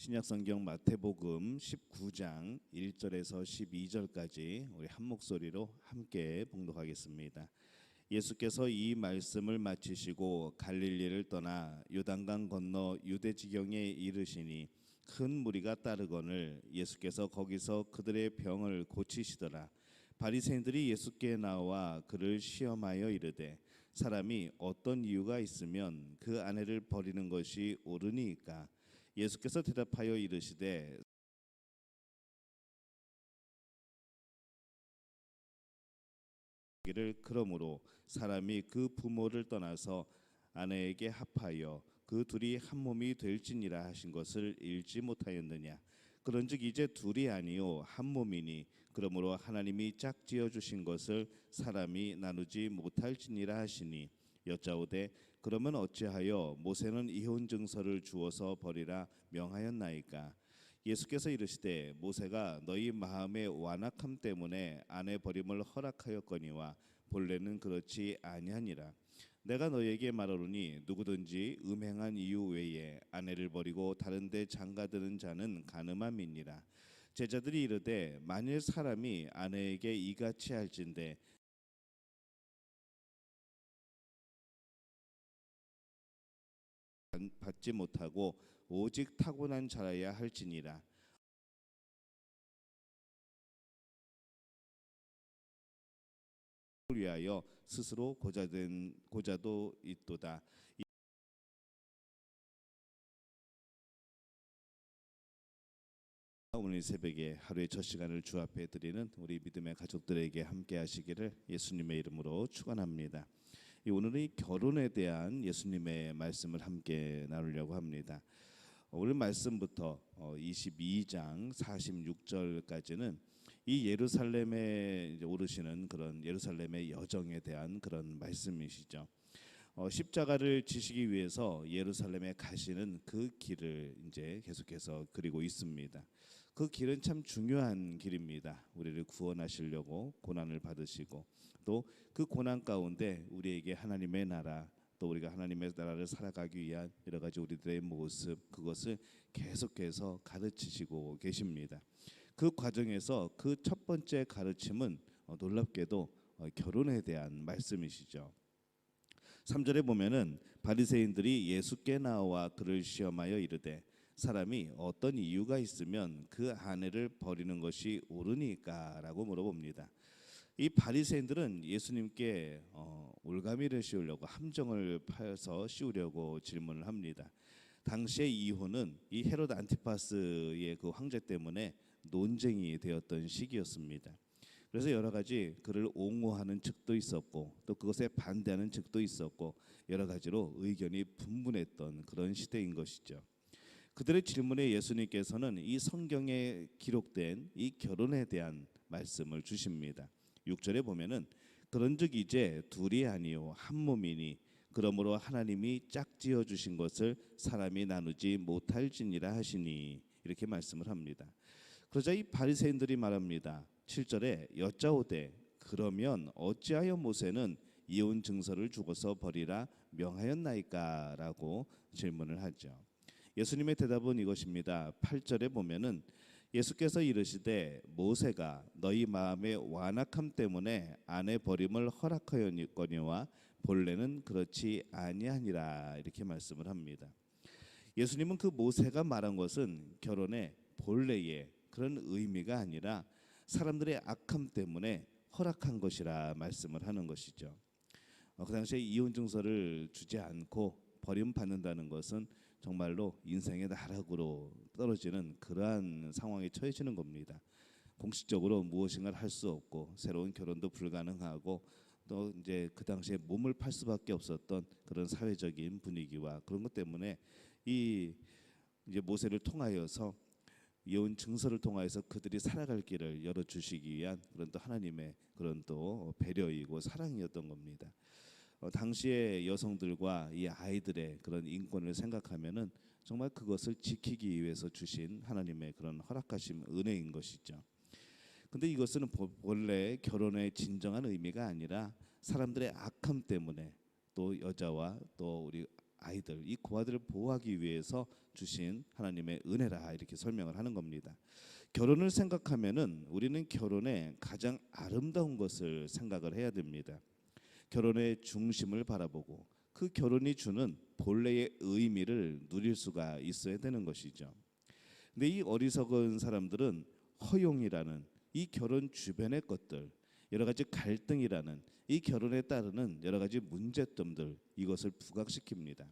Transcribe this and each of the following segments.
신약성경 마태복음 19장 1절에서 12절까지 우리 한 목소리로 함께 봉독하겠습니다. 예수께서 이 말씀을 마치시고 갈릴리를 떠나 요단강 건너 유대 지경에 이르시니 큰 무리가 따르거늘 예수께서 거기서 그들의 병을 고치시더라. 바리새인들이 예수께 나와 그를 시험하여 이르되 사람이 어떤 이유가 있으면 그 아내를 버리는 것이 옳으니까? 예수께서 대답하여 이르시되 그러므로 사람이 그 부모를 떠나서 아내에게 합하여 그 둘이 한 몸이 될지니라 하신 것을 읽지 못하였느냐? 그런즉 이제 둘이 아니요 한 몸이니 그러므로 하나님이 짝지어 주신 것을 사람이 나누지 못할지니라 하시니 여짜오되 그러면 어찌하여 모세는 이혼 증서를 주어서 버리라 명하였나이까? 예수께서 이르시되 모세가 너희 마음의 완악함 때문에 아내 버림을 허락하였거니와 본래는 그렇지 아니하니라. 내가 너희에게 말하노니 누구든지 음행한 이유 외에 아내를 버리고 다른 데 장가드는 자는 간음함이니라. 제자들이 이르되 만일 사람이 아내에게 이같이 할진대 받지 못하고 오직 타고난 자라야 할지니라. 위하여 스스로 고자도 있도다. 오늘 새벽에 하루의 첫 시간을 주 앞에 드리는 우리 믿음의 가족들에게 함께 하시기를 예수님의 이름으로 축원합니다. 오늘은 이 결혼에 대한 예수님의 말씀을 함께 나누려고 합니다. 오늘 말씀부터 22장 46절까지는 이 예루살렘에 이제 오르시는 그런 예루살렘의 여정에 대한 그런 말씀이시죠. 십자가를 지시기 위해서 예루살렘에 가시는 그 길을 이제 계속해서 그리고 있습니다. 그 길은 참 중요한 길입니다. 우리를 구원하시려고 고난을 받으시고 또 그 고난 가운데 우리에게 하나님의 나라 또 우리가 하나님의 나라를 살아가기 위한 여러 가지 우리들의 모습 그것을 계속해서 가르치시고 계십니다. 그 과정에서 그 첫 번째 가르침은 놀랍게도 결혼에 대한 말씀이시죠. 3절에 보면은 바리새인들이 예수께 나와 그를 시험하여 이르되 사람이 어떤 이유가 있으면 그 아내를 버리는 것이 옳으니까라고 물어봅니다. 이 바리새인들은 예수님께 올가미를 씌우려고 함정을 파서 씌우려고 질문을 합니다. 당시의 이혼은 이 헤롯 안티파스의 그 황제 때문에 논쟁이 되었던 시기였습니다. 그래서 여러 가지 그를 옹호하는 측도 있었고 또 그것에 반대하는 측도 있었고 여러 가지로 의견이 분분했던 그런 시대인 것이죠. 그들의 질문에 예수님께서는 이 성경에 기록된 이 결혼에 대한 말씀을 주십니다. 6절에 보면은 그런즉 이제 둘이 아니요 한 몸이니 그러므로 하나님이 짝지어 주신 것을 사람이 나누지 못할지니라 하시니 이렇게 말씀을 합니다. 그러자 이 바리새인들이 말합니다. 7절에 여짜오되 그러면 어찌하여 모세는 이혼 증서를 주고서 버리라 명하였나이까? 라고 질문을 하죠. 예수님의 대답은 이것입니다. 8절에 보면은 예수께서 이르시되 모세가 너희 마음의 완악함 때문에 아내 버림을 허락하였거니와 본래는 그렇지 아니하니라 이렇게 말씀을 합니다. 예수님은 그 모세가 말한 것은 결혼의 본래의 그런 의미가 아니라 사람들의 악함 때문에 허락한 것이라 말씀을 하는 것이죠. 그 당시에 이혼 증서를 주지 않고 버림받는다는 것은 정말로 인생의 나락으로 떨어지는 그러한 상황에 처해지는 겁니다. 공식적으로 무엇인가를 할 수 없고 새로운 결혼도 불가능하고 또 이제 그 당시에 몸을 팔 수밖에 없었던 그런 사회적인 분위기와 그런 것 때문에 이 이제 모세를 통하여서 이혼 증서를 통하여서 그들이 살아갈 길을 열어 주시기 위한 그런 또 하나님의 그런 또 배려이고 사랑이었던 겁니다. 당시의 여성들과 이 아이들의 그런 인권을 생각하면은 정말 그것을 지키기 위해서 주신 하나님의 그런 허락하심 은혜인 것이죠. 근데 이것은 본래 결혼의 진정한 의미가 아니라 사람들의 악함 때문에 또 여자와 또 우리 아이들, 이 고아들을 보호하기 위해서 주신 하나님의 은혜라 이렇게 설명을 하는 겁니다. 결혼을 생각하면은 우리는 결혼의 가장 아름다운 것을 생각을 해야 됩니다. 결혼의 중심을 바라보고 그 결혼이 주는 본래의 의미를 누릴 수가 있어야 되는 것이죠. 근데 이 어리석은 사람들은 허용이라는 이 결혼 주변의 것들, 여러 가지 갈등이라는 이 결혼에 따르는 여러 가지 문제점들, 이것을 부각시킵니다.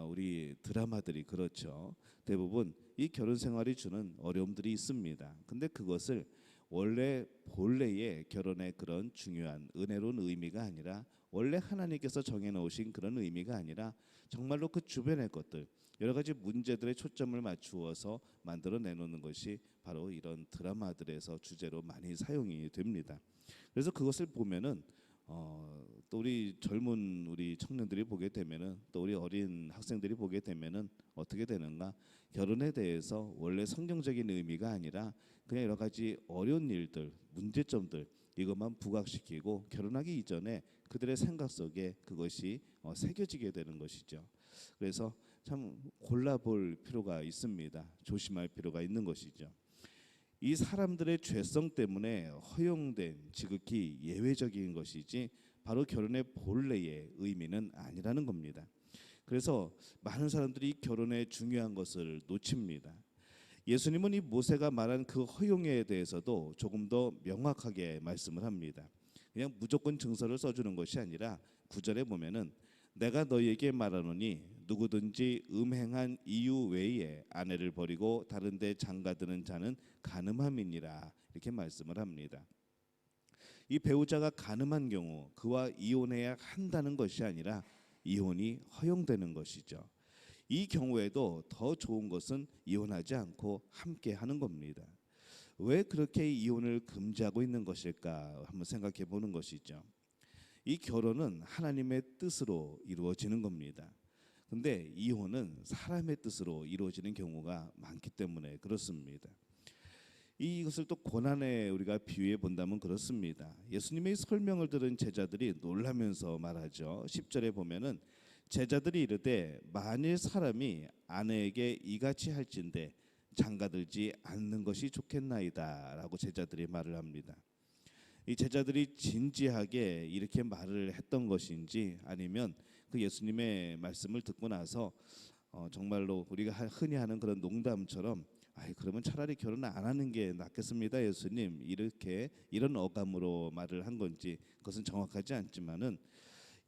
우리 드라마들이 그렇죠. 대부분 이 결혼 생활이 주는 어려움들이 있습니다. 근데 그것을 원래 본래의 결혼의 그런 중요한 은혜로운 의미가 아니라, 원래 하나님께서 정해놓으신 그런 의미가 아니라 정말로 그 주변의 것들, 여러 가지 문제들에 초점을 맞추어서 만들어 내놓는 것이 바로 이런 드라마들에서 주제로 많이 사용이 됩니다. 그래서 그것을 보면은 또 우리 젊은 우리 청년들이 보게 되면은, 또 우리 어린 학생들이 보게 되면은 어떻게 되는가? 결혼에 대해서 원래 성경적인 의미가 아니라 그냥 여러 가지 어려운 일들, 문제점들, 이것만 부각시키고 결혼하기 이전에 그들의 생각 속에 그것이 새겨지게 되는 것이죠. 그래서 참 골라볼 필요가 있습니다. 조심할 필요가 있는 것이죠. 이 사람들의 죄성 때문에 허용된 지극히 예외적인 것이지 바로 결혼의 본래의 의미는 아니라는 겁니다. 그래서 많은 사람들이 결혼의 중요한 것을 놓칩니다. 예수님은 이 모세가 말한 그 허용에 대해서도 조금 더 명확하게 말씀을 합니다. 그냥 무조건 증서를 써주는 것이 아니라 9절에 보면은 내가 너희에게 말하노니 누구든지 음행한 이유 외에 아내를 버리고 다른 데 장가드는 자는 간음함이니라, 이렇게 말씀을 합니다. 이 배우자가 간음한 경우 그와 이혼해야 한다는 것이 아니라 이혼이 허용되는 것이죠. 이 경우에도 더 좋은 것은 이혼하지 않고 함께 하는 겁니다. 왜 그렇게 이혼을 금지하고 있는 것일까 한번 생각해 보는 것이죠. 이 결혼은 하나님의 뜻으로 이루어지는 겁니다. 근데 이혼은 사람의 뜻으로 이루어지는 경우가 많기 때문에 그렇습니다. 이것을 또 고난에 우리가 비유해 본다면 그렇습니다. 예수님의 설명을 들은 제자들이 놀라면서 말하죠. 10절에 보면은 제자들이 이르되 만일 사람이 아내에게 이같이 할진대 장가들지 않는 것이 좋겠나이다라고 제자들이 말을 합니다. 이 제자들이 진지하게 이렇게 말을 했던 것인지, 아니면 그 예수님의 말씀을 듣고 나서 정말로 우리가 흔히 하는 그런 농담처럼 그러면 차라리 결혼 안 하는 게 낫겠습니다 예수님, 이렇게 이런 어감으로 말을 한 건지 그것은 정확하지 않지만은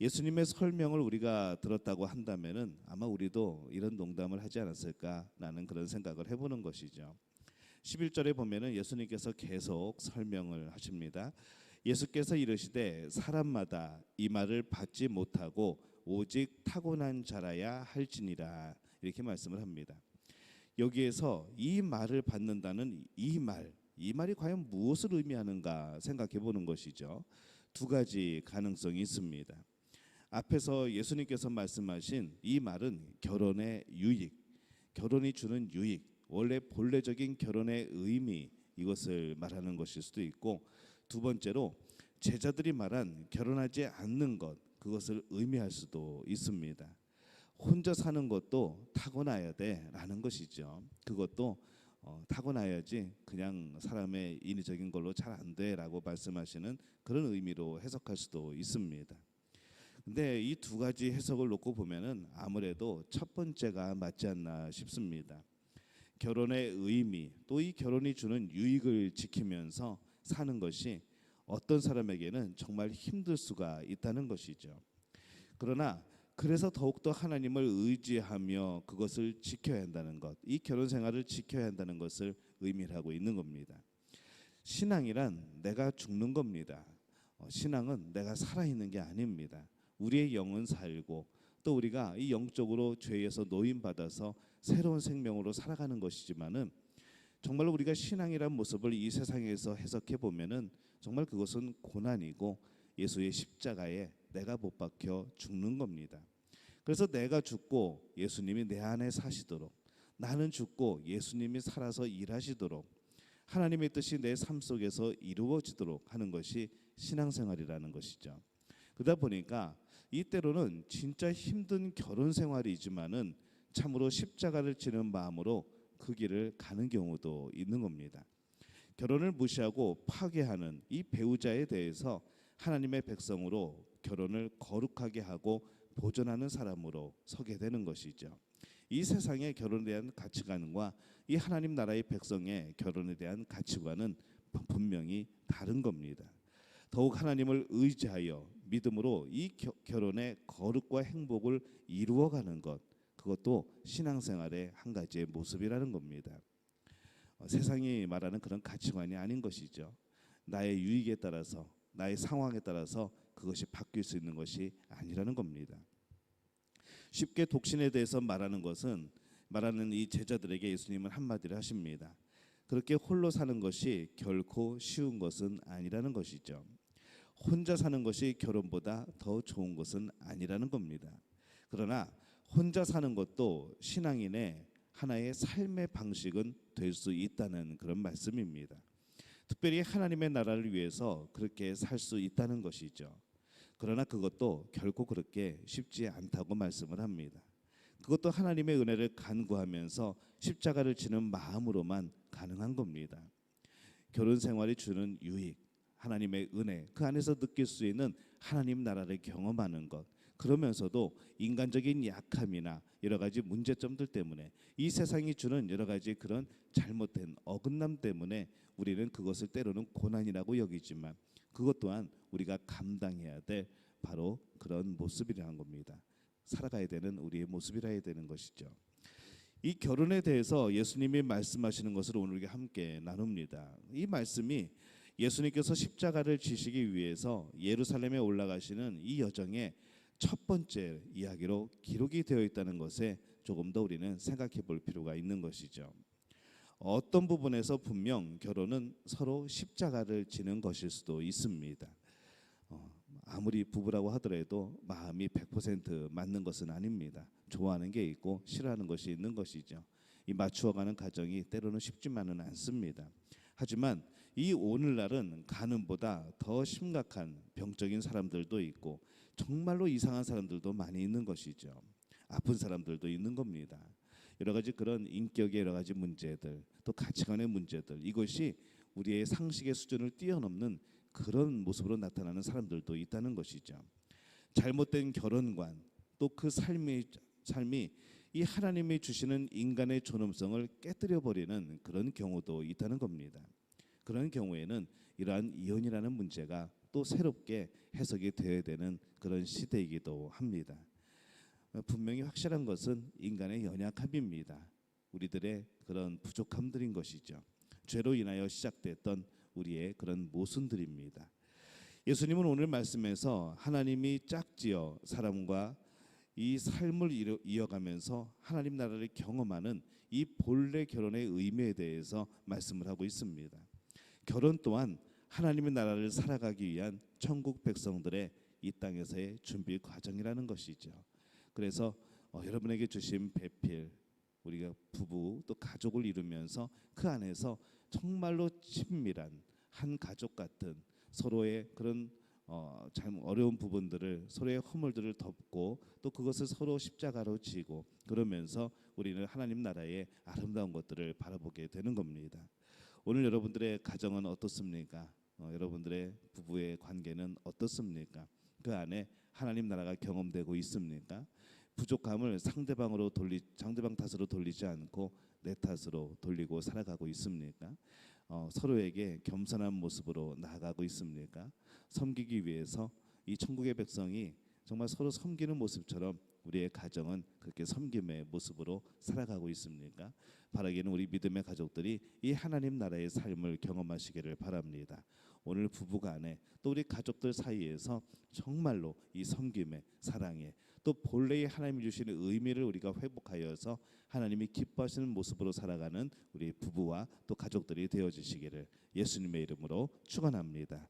예수님의 설명을 우리가 들었다고 한다면은 아마 우리도 이런 농담을 하지 않았을까라는 그런 생각을 해보는 것이죠. 11절에 보면은 예수님께서 계속 설명을 하십니다. 예수께서 이르시되 사람마다 이 말을 받지 못하고 오직 타고난 자라야 할지니라, 이렇게 말씀을 합니다. 여기에서 이 말을 받는다는 이 말이 과연 무엇을 의미하는가 생각해 보는 것이죠. 두 가지 가능성이 있습니다. 앞에서 예수님께서 말씀하신 이 말은 결혼의 유익, 결혼이 주는 유익, 원래 본래적인 결혼의 의미, 이것을 말하는 것일 수도 있고, 두 번째로 제자들이 말한 결혼하지 않는 것, 그것을 의미할 수도 있습니다. 혼자 사는 것도 타고나야 돼라는 것이죠. 그것도 타고나야지 그냥 사람의 인위적인 걸로 잘 안 돼라고 말씀하시는 그런 의미로 해석할 수도 있습니다. 근데 이 두 가지 해석을 놓고 보면은 아무래도 첫 번째가 맞지 않나 싶습니다. 결혼의 의미, 또 이 결혼이 주는 유익을 지키면서 사는 것이 어떤 사람에게는 정말 힘들 수가 있다는 것이죠. 그러나 그래서 더욱더 하나님을 의지하며 그것을 지켜야 한다는 것, 이 결혼 생활을 지켜야 한다는 것을 의미하고 있는 겁니다. 신앙이란 내가 죽는 겁니다. 신앙은 내가 살아있는 게 아닙니다. 우리의 영은 살고 또 우리가 이 영적으로 죄에서 노임받아서 새로운 생명으로 살아가는 것이지만은, 정말로 우리가 신앙이란 모습을 이 세상에서 해석해 보면은 정말 그것은 고난이고 예수의 십자가에 내가 못 박혀 죽는 겁니다. 그래서 내가 죽고 예수님이 내 안에 사시도록, 나는 죽고 예수님이 살아서 일하시도록, 하나님의 뜻이 내 삶 속에서 이루어지도록 하는 것이 신앙생활이라는 것이죠. 그러다 보니까 이때로는 진짜 힘든 결혼 생활이지만은 참으로 십자가를 지는 마음으로 그 길을 가는 경우도 있는 겁니다. 결혼을 무시하고 파괴하는 이 배우자에 대해서 하나님의 백성으로 결혼을 거룩하게 하고 보존하는 사람으로 서게 되는 것이죠. 이 세상의 결혼에 대한 가치관과 이 하나님 나라의 백성의 결혼에 대한 가치관은 분명히 다른 겁니다. 더욱 하나님을 의지하여 믿음으로 이 결혼의 거룩과 행복을 이루어가는 것, 그것도 신앙생활의 한 가지의 모습이라는 겁니다. 세상이 말하는 그런 가치관이 아닌 것이죠. 나의 유익에 따라서, 나의 상황에 따라서 그것이 바뀔 수 있는 것이 아니라는 겁니다. 쉽게 독신에 대해서 말하는 이 제자들에게 예수님은 한마디를 하십니다. 그렇게 홀로 사는 것이 결코 쉬운 것은 아니라는 것이죠. 혼자 사는 것이 결혼보다 더 좋은 것은 아니라는 겁니다. 그러나 혼자 사는 것도 신앙인의 하나의 삶의 방식은 될 수 있다는 그런 말씀입니다. 특별히 하나님의 나라를 위해서 그렇게 살 수 있다는 것이죠. 그러나 그것도 결코 그렇게 쉽지 않다고 말씀을 합니다. 그것도 하나님의 은혜를 간구하면서 십자가를 지는 마음으로만 가능한 겁니다. 결혼 생활이 주는 유익, 하나님의 은혜, 그 안에서 느낄 수 있는 하나님 나라를 경험하는 것, 그러면서도 인간적인 약함이나 여러 가지 문제점들 때문에 이 세상이 주는 여러 가지 그런 잘못된 어긋남 때문에 우리는 그것을 때로는 고난이라고 여기지만 그것 또한 우리가 감당해야 될 바로 그런 모습이라는 겁니다. 살아가야 되는 우리의 모습이라야 되는 것이죠. 이 결혼에 대해서 예수님이 말씀하시는 것을 오늘 우리가 함께 나눕니다. 이 말씀이 예수님께서 십자가를 지시기 위해서 예루살렘에 올라가시는 이 여정의 첫 번째 이야기로 기록이 되어 있다는 것에 조금 더 우리는 생각해 볼 필요가 있는 것이죠. 어떤 부분에서 분명 결혼은 서로 십자가를 지는 것일 수도 있습니다. 아무리 부부라고 하더라도 마음이 100% 맞는 것은 아닙니다. 좋아하는 게 있고 싫어하는 것이 있는 것이죠. 이 맞추어가는 과정이 때로는 쉽지만은 않습니다. 하지만 이 오늘날은 가늠보다 더 심각한 병적인 사람들도 있고 정말로 이상한 사람들도 많이 있는 것이죠. 아픈 사람들도 있는 겁니다. 여러 가지 그런 인격의 여러 가지 문제들, 또 가치관의 문제들, 이것이 우리의 상식의 수준을 뛰어넘는 그런 모습으로 나타나는 사람들도 있다는 것이죠. 잘못된 결혼관, 또 그 삶이 이 하나님이 주시는 인간의 존엄성을 깨뜨려 버리는 그런 경우도 있다는 겁니다. 그런 경우에는 이러한 이혼이라는 문제가 또 새롭게 해석이 되어야 되는 그런 시대이기도 합니다. 분명히 확실한 것은 인간의 연약함입니다. 우리들의 그런 부족함들인 것이죠. 죄로 인하여 시작됐던 우리의 그런 모순들입니다. 예수님은 오늘 말씀에서 하나님이 짝지어 사람과 이 삶을 이어가면서 하나님 나라를 경험하는 이 본래 결혼의 의미에 대해서 말씀을 하고 있습니다. 결혼 또한 하나님의 나라를 살아가기 위한 천국 백성들의 이 땅에서의 준비 과정이라는 것이죠. 그래서 여러분에게 주신 배필, 우리가 부부 또 가족을 이루면서 그 안에서 정말로 친밀한 한 가족 같은 서로의 그런 참 어려운 부분들을, 서로의 허물들을 덮고 또 그것을 서로 십자가로 지고 그러면서 우리는 하나님 나라의 아름다운 것들을 바라보게 되는 겁니다. 오늘 여러분들의 가정은 어떻습니까? 여러분들의 부부의 관계는 어떻습니까? 그 안에 하나님 나라가 경험되고 있습니까? 부족함을 상대방 탓으로 돌리지 않고 내 탓으로 돌리고 살아가고 있습니까? 서로에게 겸손한 모습으로 나아가고 있습니까? 섬기기 위해서 이 천국의 백성이 정말 서로 섬기는 모습처럼 우리의 가정은 그렇게 섬김의 모습으로 살아가고 있습니까? 바라기는 우리 믿음의 가족들이 이 하나님 나라의 삶을 경험하시기를 바랍니다. 오늘 부부간에 또 우리 가족들 사이에서 정말로 이 섬김의 사랑의 또 본래의 하나님이 주시는 의미를 우리가 회복하여서 하나님이 기뻐하시는 모습으로 살아가는 우리 부부와 또 가족들이 되어주시기를 예수님의 이름으로 축원합니다.